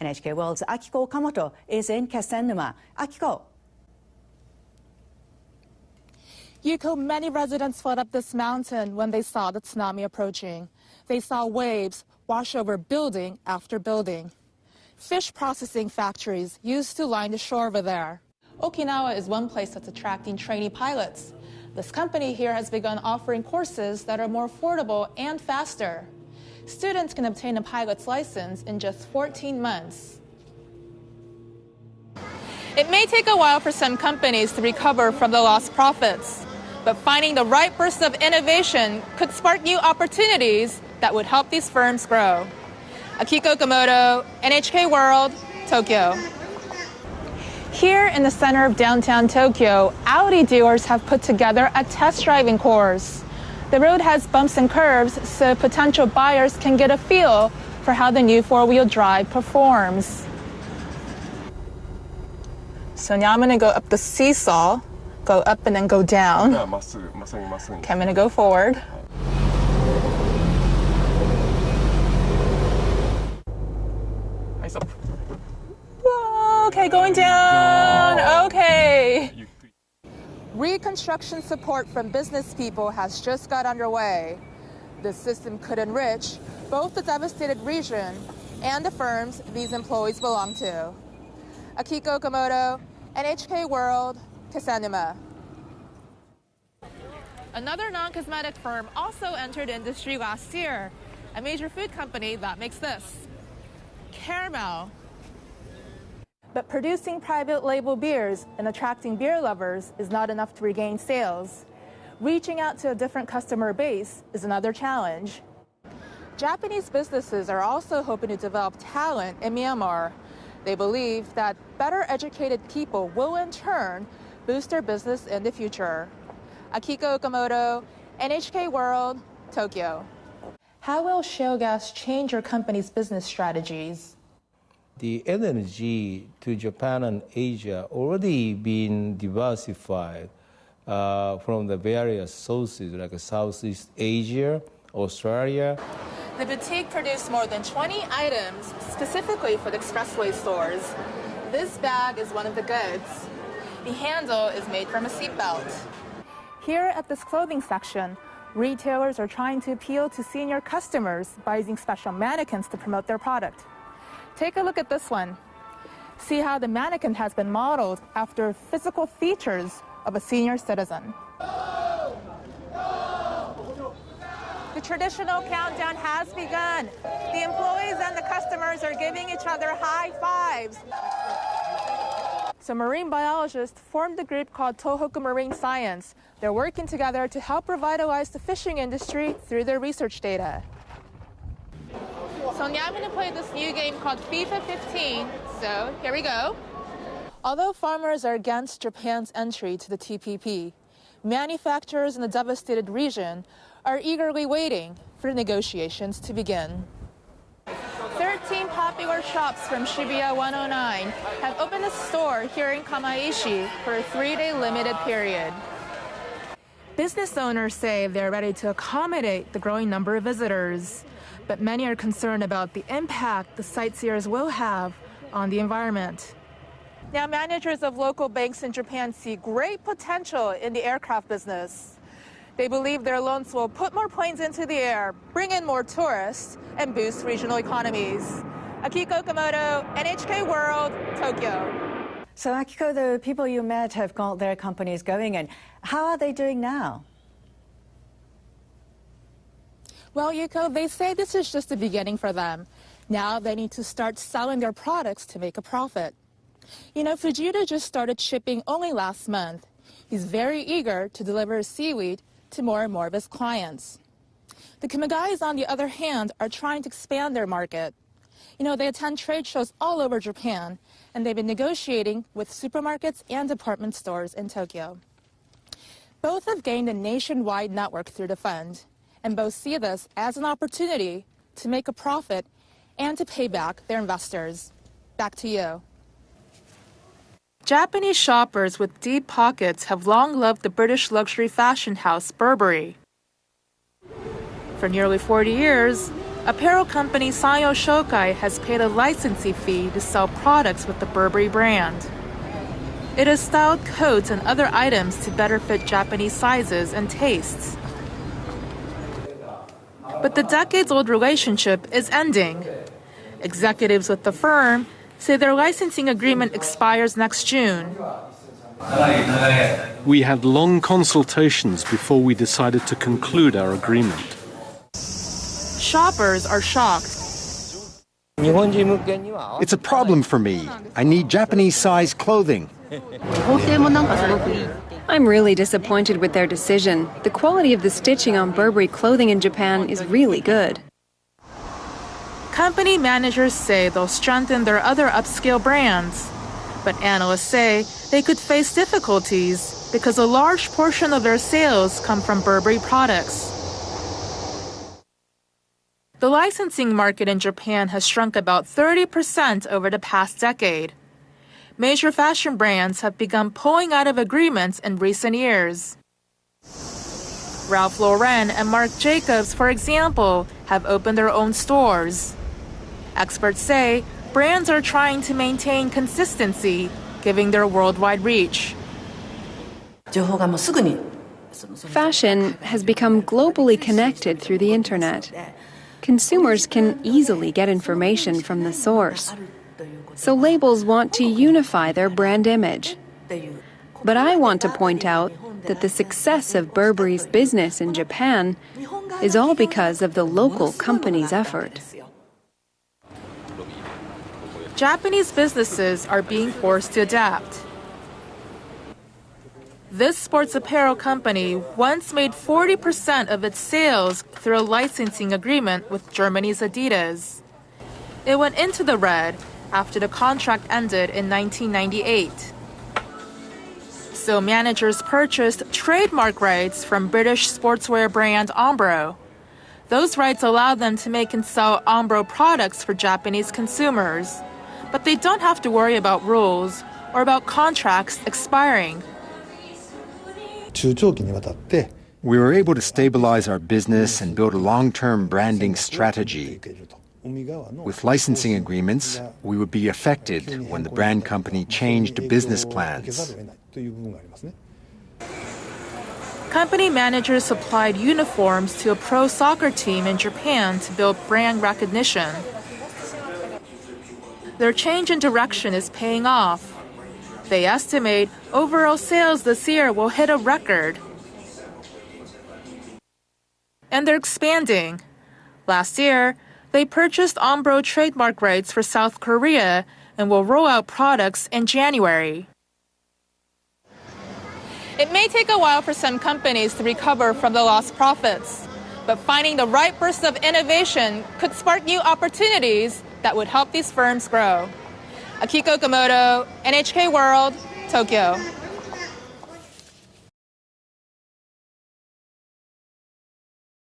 NHK World's Akiko Okamoto is in Kesennuma. Akiko. Yuko, many residents fled up this mountain when they saw the tsunami approaching. They saw waves wash over building after building. Fish processing factories used to line the shore over there. Okinawa is one place that's attracting trainee pilots. This company here has begun offering courses that are more affordable and faster. Students can obtain a pilot's license in just 14 months. It may take a while for some companies to recover from the lost profits, but finding the right burst of innovation could spark new opportunities that would help these firms grow. Akiko Okamoto, NHK World, Tokyo. Here in the center of downtown Tokyo, Audi dealers have put together a test driving course. The road has bumps and curves so potential buyers can get a feel for how the new four-wheel drive performs. So now I'm going to go up the seesaw, go up and then go down. Okay, I'm going to go forward. Whoa, okay, going down. Okay. Reconstruction support from business people has just got underway. This system could enrich both the devastated region and the firms these employees belong to. Akiko Okamoto, NHK World, Kesennuma. Another non-cosmetic firm also entered industry last year, a major food company that makes this. Caramel. But producing private label beers and attracting beer lovers is not enough to regain sales. Reaching out to a different customer base is another challenge. Japanese businesses are also hoping to develop talent in Myanmar. They believe that better educated people will in turn boost their business in the future. Akiko Okamoto, NHK World, Tokyo. How will shale gas change your company's business strategies? The energy to Japan and Asia already been diversified from the various sources like Southeast Asia, Australia. The boutique produced more than 20 items specifically for the expressway stores. This bag is one of the goods. The handle is made from a seatbelt. Here at this clothing section, retailers are trying to appeal to senior customers by using special mannequins to promote their product. Take a look at this one. See how the mannequin has been modeled after physical features of a senior citizen. The traditional countdown has begun. The employees and the customers are giving each other high fives. So marine biologists formed a group called Tohoku Marine Science. They're working together to help revitalize the fishing industry through their research data. So now I'm going to play this new game called FIFA 15. So here we go. Although farmers are against Japan's entry to the TPP, manufacturers in the devastated region are eagerly waiting for negotiations to begin. 13 popular shops from Shibuya 109 have opened a store here in Kamaishi for a 3-day limited period. Business owners say they're ready to accommodate the growing number of visitors, but many are concerned about the impact the sightseers will have on the environment. Now, managers of local banks in Japan see great potential in the aircraft business. They believe their loans will put more planes into the air, bring in more tourists, and boost regional economies. Akiko Okamoto, NHK World, Tokyo. So Akiko, the people you met have got their companies going, and how are they doing now? Well, Yuko, they say this is just the beginning for them. Now they need to start selling their products to make a profit. You know, Fujita just started shipping only last month. He's very eager to deliver seaweed to more and more of his clients. The Kumagais, on the other hand, are trying to expand their market. You know, they attend trade shows all over Japan, and they've been negotiating with supermarkets and department stores in Tokyo. Both have gained a nationwide network through the fund, and both see this as an opportunity to make a profit and to pay back their investors. Back to you. Japanese shoppers with deep pockets have long loved the British luxury fashion house Burberry. For nearly 40 years, apparel company Sanyo Shokai has paid a licensing fee to sell products with the Burberry brand. It has styled coats and other items to better fit Japanese sizes and tastes. But the decades-old relationship is ending. Executives with the firm say their licensing agreement expires next June. We had long consultations before we decided to conclude our agreement. Shoppers are shocked. It's a problem for me. I need Japanese-sized clothing. I'm really disappointed with their decision. The quality of the stitching on Burberry clothing in Japan is really good. Company managers say they'll strengthen their other upscale brands. But analysts say they could face difficulties because a large portion of their sales come from Burberry products. The licensing market in Japan has shrunk about 30% over the past decade. Major fashion brands have begun pulling out of agreements in recent years. Ralph Lauren and Marc Jacobs, for example, have opened their own stores. Experts say brands are trying to maintain consistency, given their worldwide reach. Fashion has become globally connected through the internet. Consumers can easily get information from the source. So labels want to unify their brand image. But I want to point out that the success of Burberry's business in Japan is all because of the local company's effort. Japanese businesses are being forced to adapt. This sports apparel company once made 40% of its sales through a licensing agreement with Germany's Adidas. It went into the red after the contract ended in 1998. So managers purchased trademark rights from British sportswear brand Umbro. Those rights allow them to make and sell Umbro products for Japanese consumers. But they don't have to worry about rules or about contracts expiring. We were able to stabilize our business and build a long-term branding strategy. With licensing agreements, we would be affected when the brand company changed business plans. Company managers supplied uniforms to a pro soccer team in Japan to build brand recognition. Their change in direction is paying off. They estimate overall sales this year will hit a record. And they're expanding. Last year, they purchased Umbro trademark rights for South Korea and will roll out products in January. It may take a while for some companies to recover from the lost profits, but finding the right burst of innovation could spark new opportunities that would help these firms grow. Akiko Okamoto, NHK World, Tokyo.